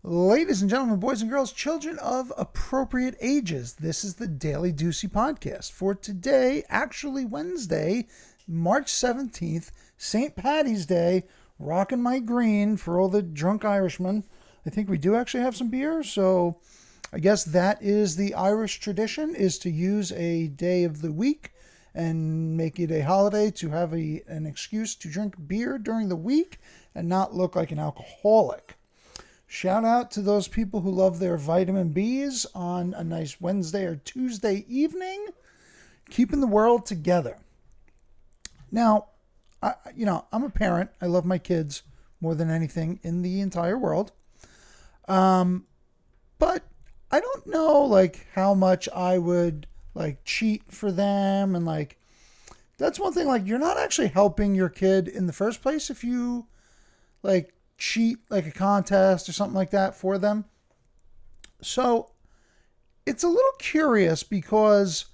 Ladies and gentlemen, boys and girls, children of appropriate ages, this is the Daily Deucey podcast for today, actually Wednesday, March 17th, St. Paddy's Day, rocking my green for all the drunk Irishmen. I think we do actually have some beer, so I guess that is the Irish tradition, is to use a day of the week and make it a holiday to have an excuse to drink beer during the week and not look like an alcoholic. Shout out to those people who love their vitamin Bs on a nice Wednesday or Tuesday evening, keeping the world together. Now, I'm a parent. I love my kids more than anything in the entire world. But I don't know, how much I would, cheat for them. And, that's one thing, you're not actually helping your kid in the first place if you, cheat a contest or something like that for them. So it's a little curious because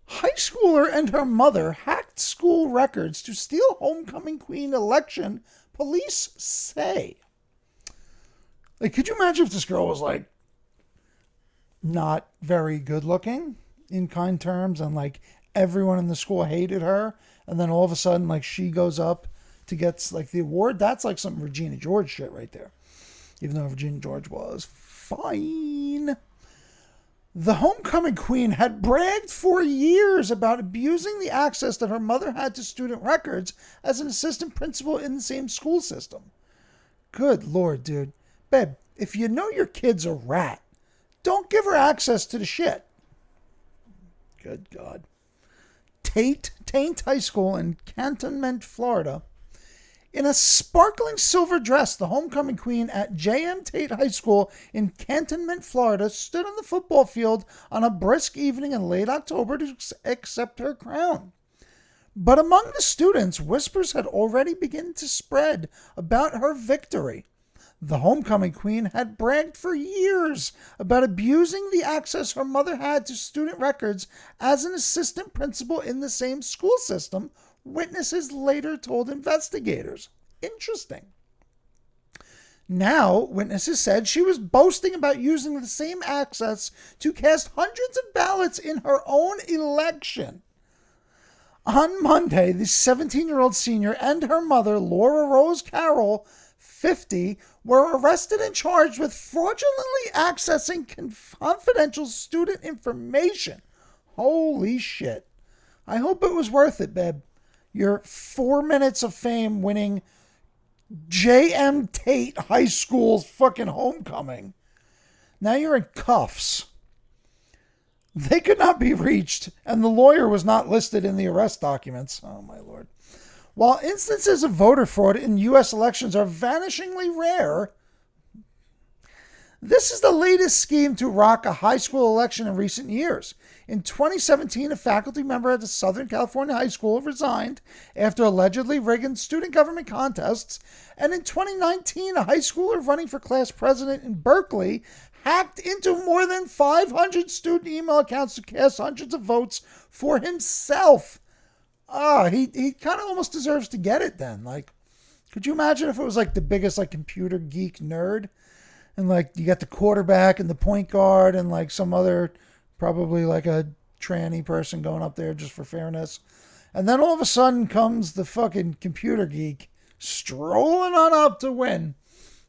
high schooler and her mother hacked school records to steal homecoming queen election, police say. Could you imagine if this girl was not very good looking in kind terms and everyone in the school hated her, and then all of a sudden she goes up to get the award? That's some Regina George shit right there. Even though Regina George was fine. The homecoming queen had bragged for years about abusing the access that her mother had to student records as an assistant principal in the same school system. Good Lord, dude. Babe, if you know your kid's a rat, don't give her access to the shit. Good God. Taint High School in Cantonment, Florida. In a sparkling silver dress, the homecoming queen at J.M. Tate High School in Cantonment, Florida, stood on the football field on a brisk evening in late October to accept her crown. But among the students, whispers had already begun to spread about her victory. The homecoming queen had bragged for years about abusing the access her mother had to student records as an assistant principal in the same school system, witnesses later told investigators. Interesting. Now, witnesses said she was boasting about using the same access to cast hundreds of ballots in her own election. On Monday, the 17-year-old senior and her mother, Laura Rose Carroll, 50, were arrested and charged with fraudulently accessing confidential student information. Holy shit. I hope it was worth it, babe. Your 4 minutes of fame winning J.M. Tate High School's fucking homecoming. Now you're in cuffs. They could not be reached, and the lawyer was not listed in the arrest documents. Oh, my Lord. While instances of voter fraud in U.S. elections are vanishingly rare, this is the latest scheme to rock a high school election in recent years. In 2017, a faculty member at the Southern California High School resigned after allegedly rigging student government contests. And in 2019, a high schooler running for class president in Berkeley hacked into more than 500 student email accounts to cast hundreds of votes for himself. He kind of almost deserves to get it then. Could you imagine if it was the biggest computer geek nerd? And you got the quarterback and the point guard and some other, probably a tranny person going up there just for fairness. And then all of a sudden comes the fucking computer geek strolling on up to win.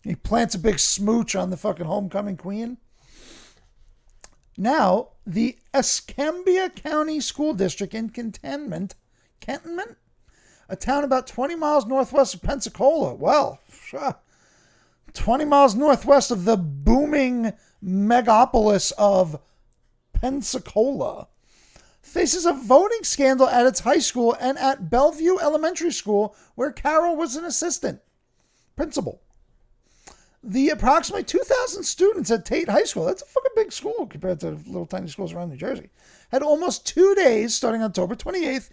He plants a big smooch on the fucking homecoming queen. Now, the Escambia County School District in Cantonment, a town about 20 miles northwest of Pensacola. Well, 20 miles northwest of the booming megapolis of Pensacola, faces a voting scandal at its high school and at Bellevue Elementary School, where Carroll was an assistant principal. The approximately 2,000 students at Tate High School, that's a fucking big school compared to little tiny schools around New Jersey, had almost 2 days, starting October 28th,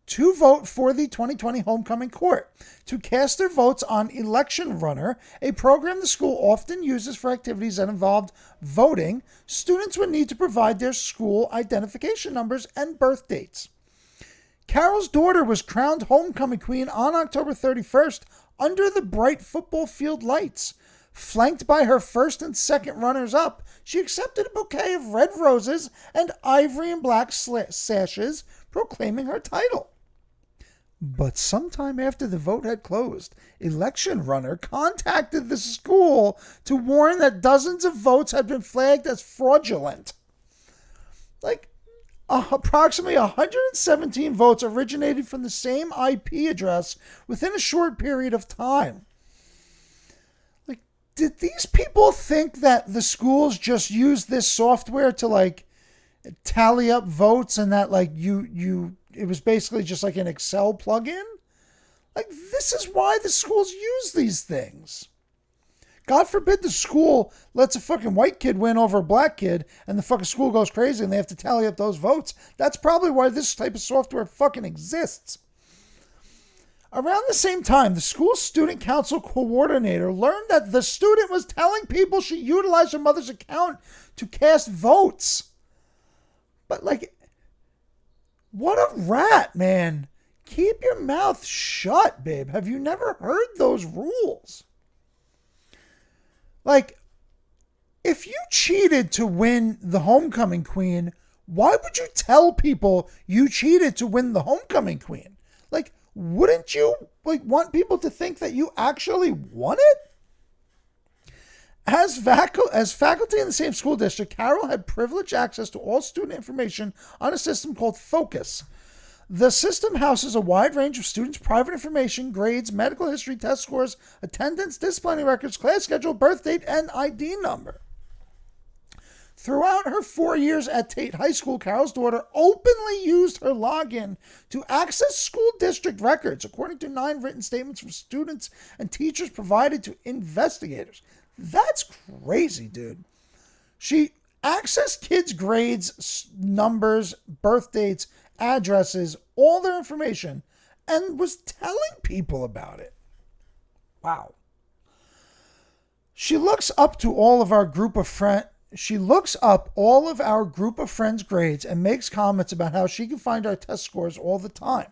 to vote for the 2020 homecoming court. To cast their votes on Election Runner, a program the school often uses for activities that involved voting, students would need to provide their school identification numbers and birth dates. Carroll's daughter was crowned homecoming queen on October 31st under the bright football field lights. Flanked by her first and second runners-up, she accepted a bouquet of red roses and ivory and black sashes, proclaiming her title. But sometime after the vote had closed, election runner contacted the school to warn that dozens of votes had been flagged as fraudulent. Approximately 117 votes originated from the same IP address within a short period of time. Did these people think that the schools just use this software to tally up votes and that it was basically just like an Excel plugin? This is why the schools use these things. God forbid the school lets a fucking white kid win over a black kid and the fucking school goes crazy and they have to tally up those votes. That's probably why this type of software fucking exists. Around the same time, the school student council coordinator learned that the student was telling people she utilized her mother's account to cast votes. But what a rat, man. Keep your mouth shut, babe. Have you never heard those rules? If you cheated to win the homecoming queen, why would you tell people you cheated to win the homecoming queen? Wouldn't you want people to think that you actually won it? As faculty in the same school district, Carol had privileged access to all student information on a system called Focus. The system houses a wide range of students' private information, grades, medical history, test scores, attendance, disciplinary records, class schedule, birth date, and ID number. Throughout her 4 years at Tate High School, Carol's daughter openly used her login to access school district records, according to 9 written statements from students and teachers provided to investigators. That's crazy, dude. She accessed kids' grades, numbers, birth dates, addresses, all their information, and was telling people about it. Wow. She looks up all of our group of friends' grades and makes comments about how she can find our test scores all the time.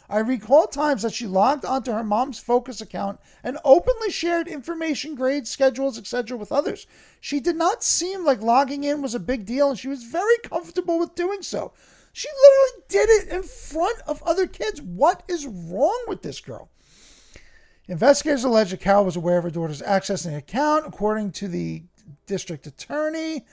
I recall times that she logged onto her mom's Focus account and openly shared information, grades, schedules, etc. with others. She did not seem like logging in was a big deal, and she was very comfortable with doing so. She literally did it in front of other kids. What is wrong with this girl? Investigators allege that Carol was aware of her daughter's accessing the account. According to the district attorney,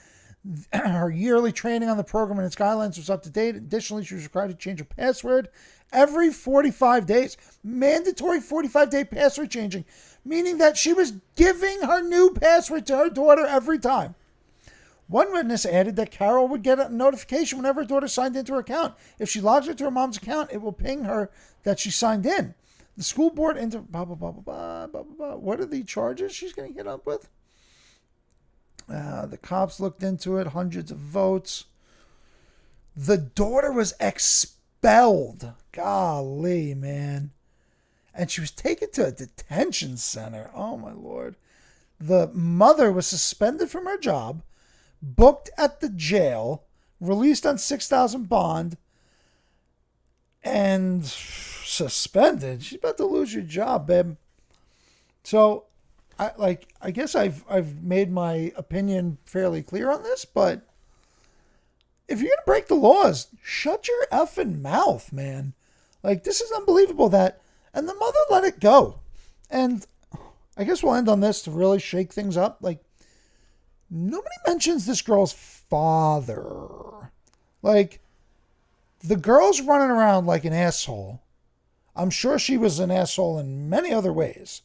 her yearly training on the program and its guidelines was up to date. Additionally, she was required to change her password every 45 days. Mandatory 45-day password changing, meaning that she was giving her new password to her daughter every time. One witness added that Carol would get a notification whenever her daughter signed into her account. If she logs into her mom's account, it will ping her that she signed in. The school board into blah, blah, blah, blah, blah, blah, blah, blah. What are the charges she's going to get up with? The cops looked into it, hundreds of votes. The daughter was expelled. Golly, man. And she was taken to a detention center. Oh, my Lord. The mother was suspended from her job, booked at the jail, released on $6,000 bond, and suspended. She's about to lose your job, babe. So, I guess I've made my opinion fairly clear on this, but if you're gonna break the laws, shut your effing mouth, man. This is unbelievable and the mother let it go. And I guess we'll end on this to really shake things up. Nobody mentions this girl's father. The girl's running around like an asshole. I'm sure she was an asshole in many other ways.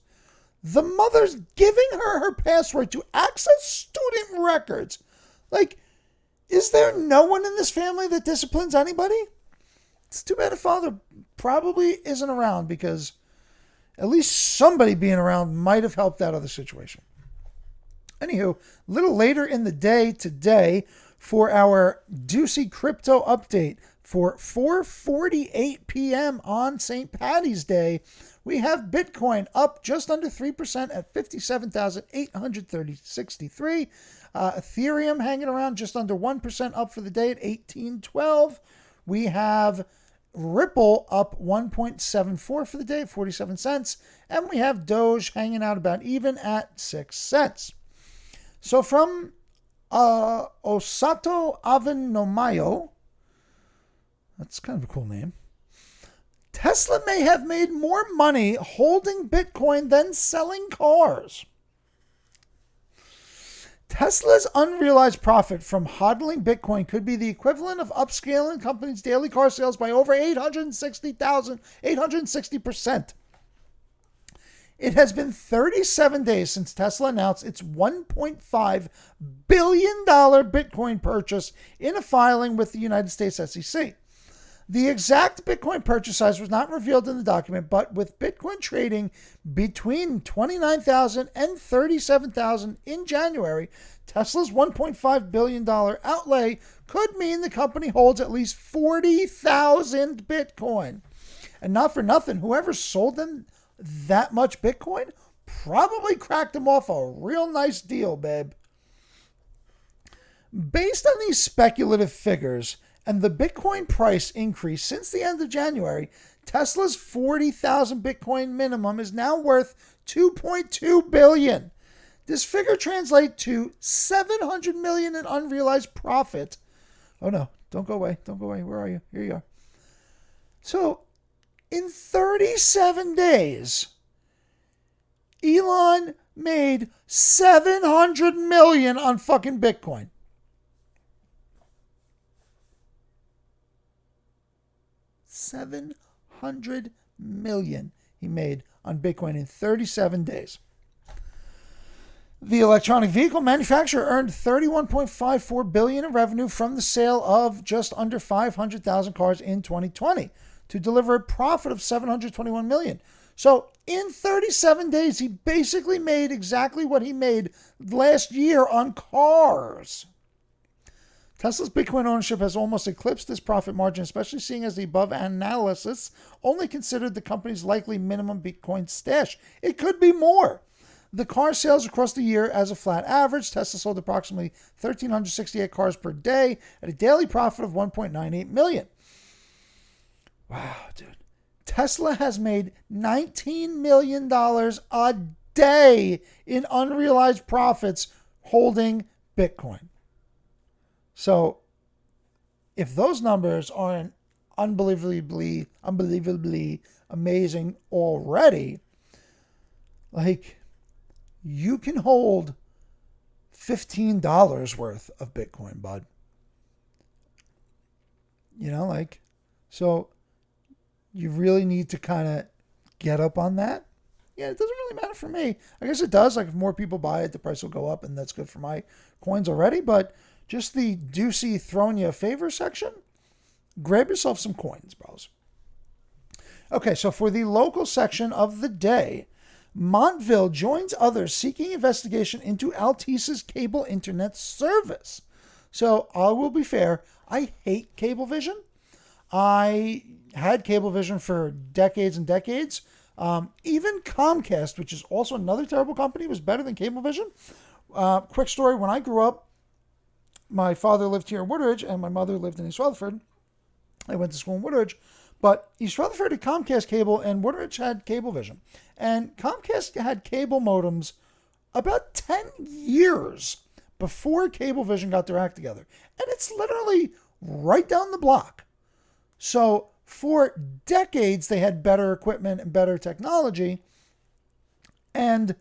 The mother's giving her her password to access student records. Is there no one in this family that disciplines anybody? It's too bad the father probably isn't around, because at least somebody being around might have helped that other situation. Anywho, a little later in the day today, for our Deucey crypto update for 4:48 p.m. on St. Paddy's Day, we have Bitcoin up just under 3% at 57,863. Ethereum hanging around just under 1% up for the day at 1812. We have Ripple up 1.74 for the day at 47 cents. And we have Doge hanging out about even at 6 cents. So from Osato Avenomayo, that's kind of a cool name. Tesla may have made more money holding Bitcoin than selling cars. Tesla's unrealized profit from hodling Bitcoin could be the equivalent of upscaling the company's daily car sales by over 860%. It has been 37 days since Tesla announced its $1.5 billion Bitcoin purchase in a filing with the United States SEC. The exact Bitcoin purchase size was not revealed in the document, but with Bitcoin trading between $29,000 and $37,000 in January, Tesla's $1.5 billion outlay could mean the company holds at least 40,000 Bitcoin. And not for nothing, whoever sold them that much Bitcoin probably cracked them off a real nice deal, babe. Based on these speculative figures, and the Bitcoin price increase since the end of January, Tesla's 40,000 Bitcoin minimum is now worth $2.2 billion. This figure translates to $700 million in unrealized profit. Oh no, don't go away. Don't go away. Where are you? Here you are. So, in 37 days, Elon made $700 million on fucking Bitcoin. $700 million he made on Bitcoin in 37 days. The electronic vehicle manufacturer earned $31.54 billion in revenue from the sale of just under 500,000 cars in 2020 to deliver a profit of $721 million. So in 37 days, he basically made exactly what he made last year on cars. Tesla's Bitcoin ownership has almost eclipsed this profit margin, especially seeing as the above analysis only considered the company's likely minimum Bitcoin stash. It could be more. The car sales across the year as a flat average, Tesla sold approximately 1,368 cars per day at a daily profit of $1.98 million. Wow, dude. Tesla has made $19 million a day in unrealized profits holding Bitcoin. So, if those numbers aren't unbelievably amazing already, like, you can hold $15 worth of Bitcoin, bud. You know, like, so you really need to kind of get up on that. Yeah, it doesn't really matter for me. I guess it does. Like, if more people buy it, the price will go up, and that's good for my coins already. But just the Deucey throwing you a favor section, grab yourself some coins, bros. Okay, so for the local section of the day, Montville joins others seeking investigation into Altice's cable internet service. So I will be fair, I hate Cablevision. I had Cablevision for decades and decades. Even Comcast, which is also another terrible company, was better than Cablevision. Quick story, when I grew up, my father lived here in Woodridge, and my mother lived in East Rutherford. I went to school in Woodridge, but East Rutherford had Comcast cable, and Woodridge had Cablevision. And Comcast had cable modems about 10 years before Cablevision got their act together. And it's literally right down the block. So for decades, they had better equipment and better technology. And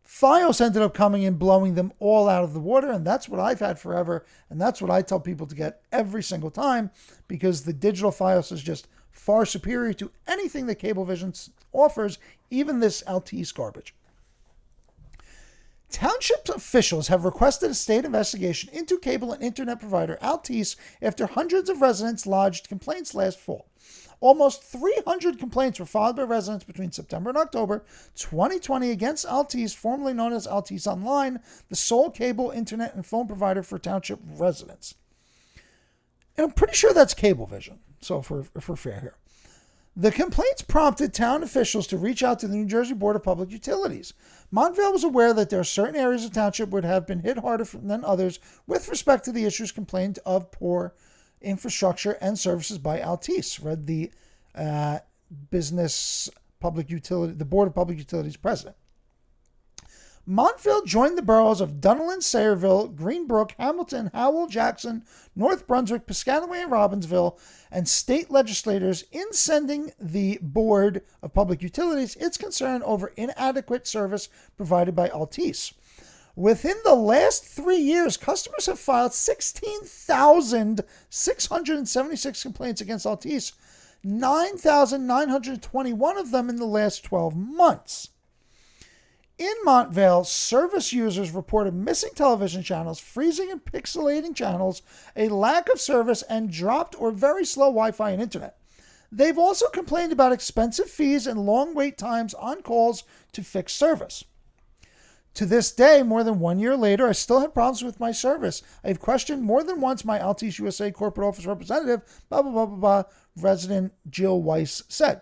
Fios ended up coming and blowing them all out of the water, and that's what I've had forever, and that's what I tell people to get every single time, because the digital Fios is just far superior to anything that Cablevision offers, even this Altice garbage. Township officials have requested a state investigation into cable and internet provider Altice after hundreds of residents lodged complaints last fall. Almost 300 complaints were filed by residents between September and October 2020 against Altice, formerly known as Altice Online, the sole cable, internet, and phone provider for township residents. And I'm pretty sure that's Cablevision, so if we're fair here. The complaints prompted town officials to reach out to the New Jersey Board of Public Utilities. Montvale was aware that there are certain areas of township would have been hit harder than others with respect to the issues complained of poor infrastructure and services by Altice, read the Business Public Utility, the Board of Public Utilities president. Montville joined the boroughs of Dunellen, Sayreville, Greenbrook, Hamilton, Howell, Jackson, North Brunswick, Piscataway, and Robbinsville, and state legislators in sending the Board of Public Utilities its concern over inadequate service provided by Altice. Within the last 3 years, customers have filed 16,676 complaints against Altice, 9,921 of them in the last 12 months. In Montvale, service users reported missing television channels, freezing and pixelating channels, a lack of service, and dropped or very slow Wi-Fi and internet. They've also complained about expensive fees and long wait times on calls to fix service. To this day, more than 1 year later, I still have problems with my service. I've questioned more than once my Altice USA corporate office representative, blah, blah, blah, blah, blah, resident Jill Weiss said.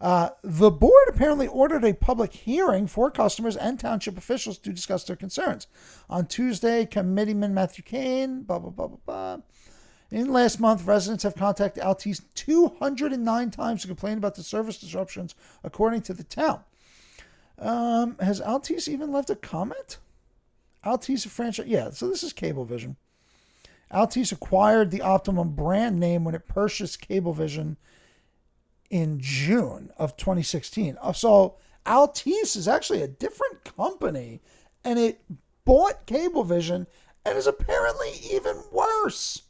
The board apparently ordered a public hearing for customers and township officials to discuss their concerns. On Tuesday, Committeeman Matthew Kane, blah, blah, blah, blah, blah. In last month, residents have contacted Altice 209 times to complain about the service disruptions, according to the town. Has Altice even left a comment? Altice franchise, yeah, so this is Cablevision. Altice acquired the Optimum brand name when it purchased Cablevision in June of 2016. So Altice is actually a different company, and it bought Cablevision and is apparently even worse.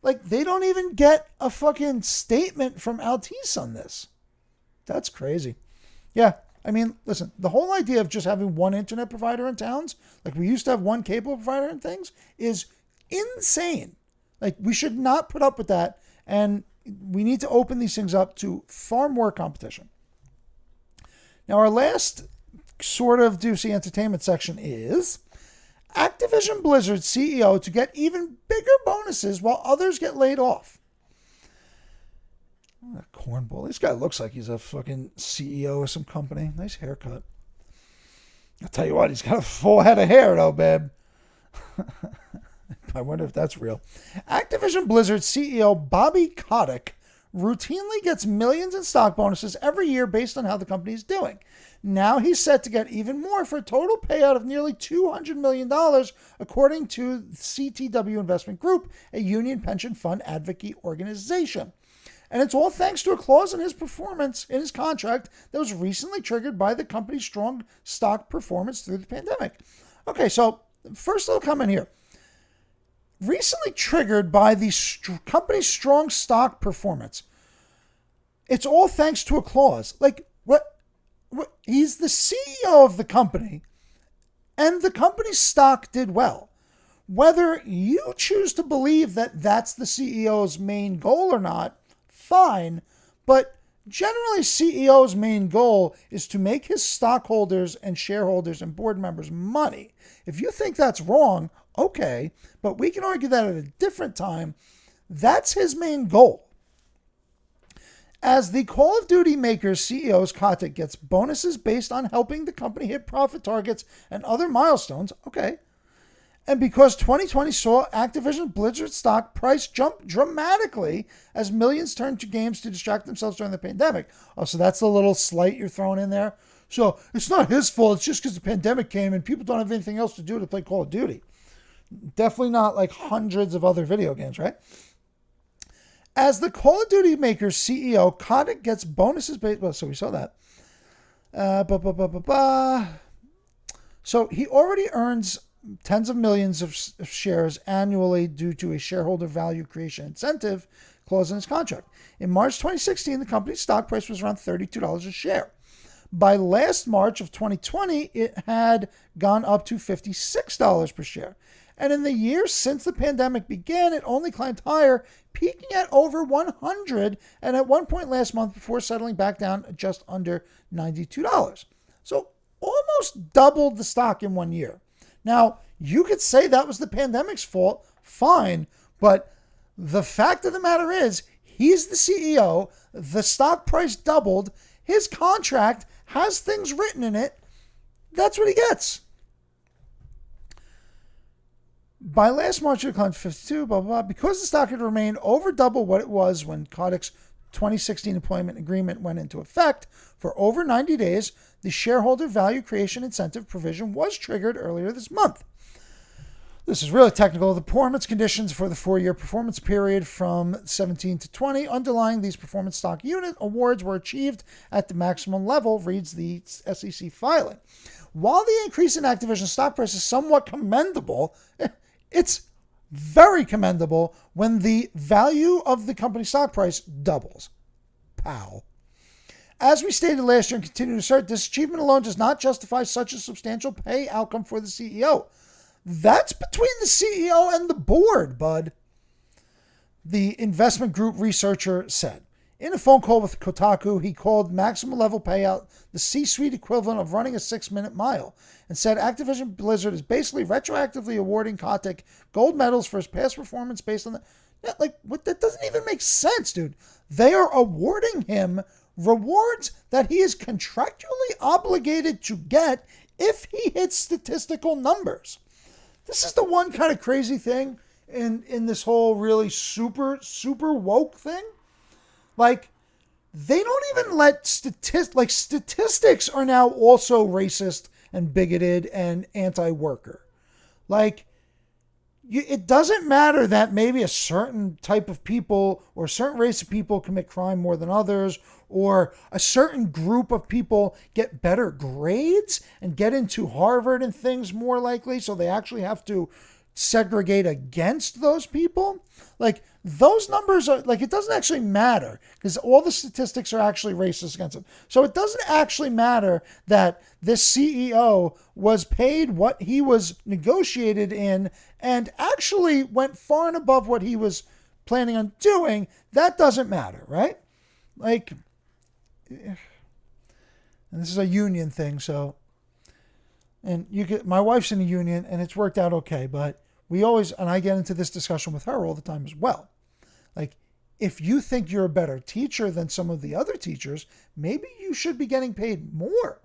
Like, they don't even get a fucking statement from Altice on this. That's crazy. Yeah, I mean, listen, the whole idea of just having one internet provider in towns, like we used to have one cable provider in things, is insane. Like, we should not put up with that, and we need to open these things up to far more competition. Now, our last sort of Deucey entertainment section is Activision Blizzard CEO to get even bigger bonuses while others get laid off. Oh, that cornball. This guy looks like he's a fucking CEO of some company. Nice haircut. I'll tell you what, he's got a full head of hair, though, babe. I wonder if that's real. Activision Blizzard CEO Bobby Kotick routinely gets millions in stock bonuses every year based on how the company is doing. Now he's set to get even more for a total payout of nearly $200 million, according to CTW Investment Group, a union pension fund advocacy organization. And it's all thanks to a clause in his contract that was recently triggered by the company's strong stock performance through the pandemic. Okay, so first little comment here. Recently triggered by the company's strong stock performance. It's all thanks to a clause. Like, what? He's the CEO of the company, and the company's stock did well. Whether you choose to believe that that's the CEO's main goal or not, fine. But generally, CEO's main goal is to make his stockholders and shareholders and board members money. If you think that's wrong, okay, but we can argue that at a different time. That's his main goal. As the Call of Duty maker's CEO, Kotick gets bonuses based on helping the company hit profit targets and other milestones, okay. And because 2020 saw Activision Blizzard stock price jump dramatically as millions turned to games to distract themselves during the pandemic. Oh, so that's the little slight you're throwing in there? So it's not his fault, it's just because the pandemic came and people don't have anything else to do to play Call of Duty. Definitely not like hundreds of other video games, right? As the Call of Duty maker's CEO, Kotick gets bonuses based... Well, so we saw that. So he already earns tens of millions of shares annually due to a shareholder value creation incentive clause in his contract. In March 2016, the company's stock price was around $32 a share. By last March of 2020, it had gone up to $56 per share. And in the years since the pandemic began, it only climbed higher, peaking at over 100, and at one point last month before settling back down at just under $92. So almost doubled the stock in 1 year. Now, you could say that was the pandemic's fault, fine, but the fact of the matter is, he's the CEO, the stock price doubled, his contract has things written in it, that's what he gets. By last March, it declined 52, blah, blah, blah. Because the stock had remained over double what it was when Kotick's 2016 employment agreement went into effect for over 90 days, the shareholder value creation incentive provision was triggered earlier this month. This is really technical. The performance conditions for the 4-year performance period from 17 to 20 underlying these performance stock unit awards were achieved at the maximum level, reads the SEC filing. While the increase in Activision stock price is somewhat commendable, it's very commendable when the value of the company stock price doubles. Pow. As we stated last year and continue to assert, this achievement alone does not justify such a substantial pay outcome for the CEO. That's between the CEO and the board, bud, the investment group researcher said. In a phone call with Kotaku, he called maximum level payout the C-suite equivalent of running a 6-minute mile and said Activision Blizzard is basically retroactively awarding Kotick gold medals for his past performance based on that doesn't even make sense, dude. They are awarding him rewards that he is contractually obligated to get if he hits statistical numbers. This is the one kind of crazy thing in this whole really super woke thing. Like, they don't even let statistics are now also racist and bigoted and anti-worker. Like, it doesn't matter that maybe a certain type of people or a certain race of people commit crime more than others, or a certain group of people get better grades and get into Harvard and things more likely, so they actually have to segregate against those people. Like, those numbers are like, it doesn't actually matter because all the statistics are actually racist against them. So it doesn't actually matter that this CEO was paid what he was negotiated in and actually went far and above what he was planning on doing. That doesn't matter, right? Like, and this is a union thing, so, and my wife's in a union and it's worked out okay, but we always, and I get into this discussion with her all the time as well. Like, if you think you're a better teacher than some of the other teachers, maybe you should be getting paid more.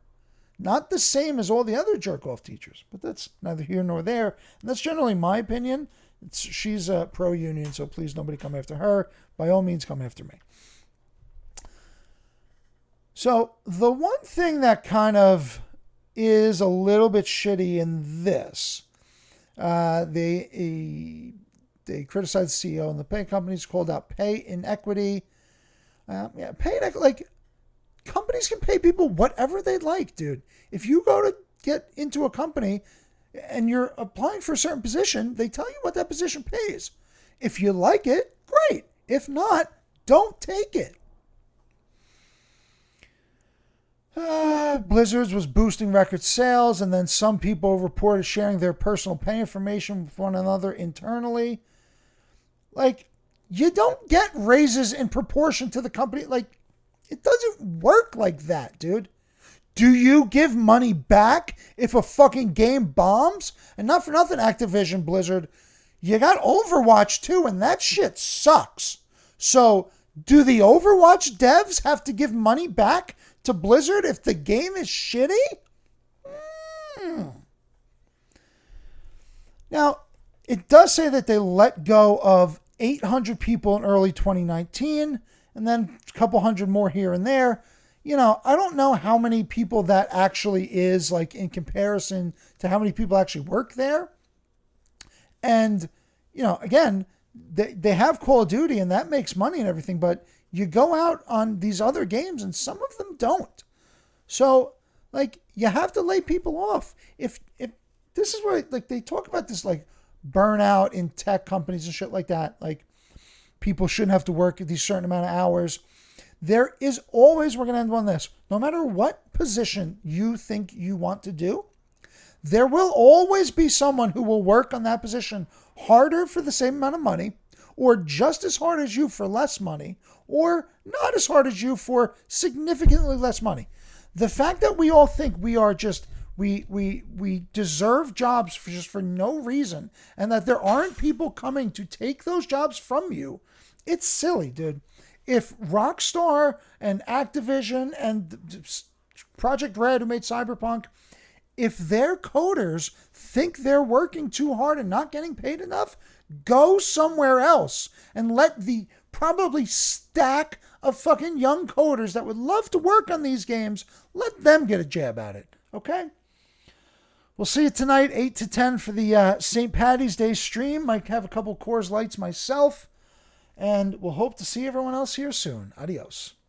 Not the same as all the other jerk-off teachers, but that's neither here nor there. And that's generally my opinion. She's a pro-union, so please nobody come after her. By all means, come after me. So the one thing that kind of is a little bit shitty in this, they criticized the CEO and the pay companies, called out pay inequity. Pay inequity, like, companies can pay people whatever they'd like, dude. If you go to get into a company and you're applying for a certain position, they tell you what that position pays. If you like it, great. If not, don't take it. Blizzard was boosting record sales, and then some people reported sharing their personal pay information with one another internally. Like, you don't get raises in proportion to the company. Like, it doesn't work like that, dude. Do you give money back if a fucking game bombs? And not for nothing, Activision Blizzard, you got Overwatch too, and that shit sucks. So, do the Overwatch devs have to give money back to Blizzard if the game is shitty? Now, it does say that they let go of 800 people in early 2019, and then a couple hundred more here and there. You know, I don't know how many people that actually is, like, in comparison to how many people actually work there. And, you know, again, they have Call of Duty and that makes money and everything, but you go out on these other games and some of them don't. So, like, you have to lay people off. If this is where, like, they talk about this, like, burnout in tech companies and shit like that, like, people shouldn't have to work at these certain amount of hours. There is always, we're going to end on this, no matter what position you think you want to do, there will always be someone who will work on that position harder for the same amount of money, or just as hard as you for less money, or not as hard as you for significantly less money. The fact that we all think we are just, we deserve jobs for no reason, and that there aren't people coming to take those jobs from you, it's silly, dude. If Rockstar and Activision and Project Red, who made Cyberpunk, if their coders think they're working too hard and not getting paid enough, go somewhere else and let the probably stack of fucking young coders that would love to work on these games, let them get a jab at it. Okay? We'll see you tonight, 8 to 10 for the St. Paddy's Day stream. Might have a couple Coors Lights myself. And we'll hope to see everyone else here soon. Adios.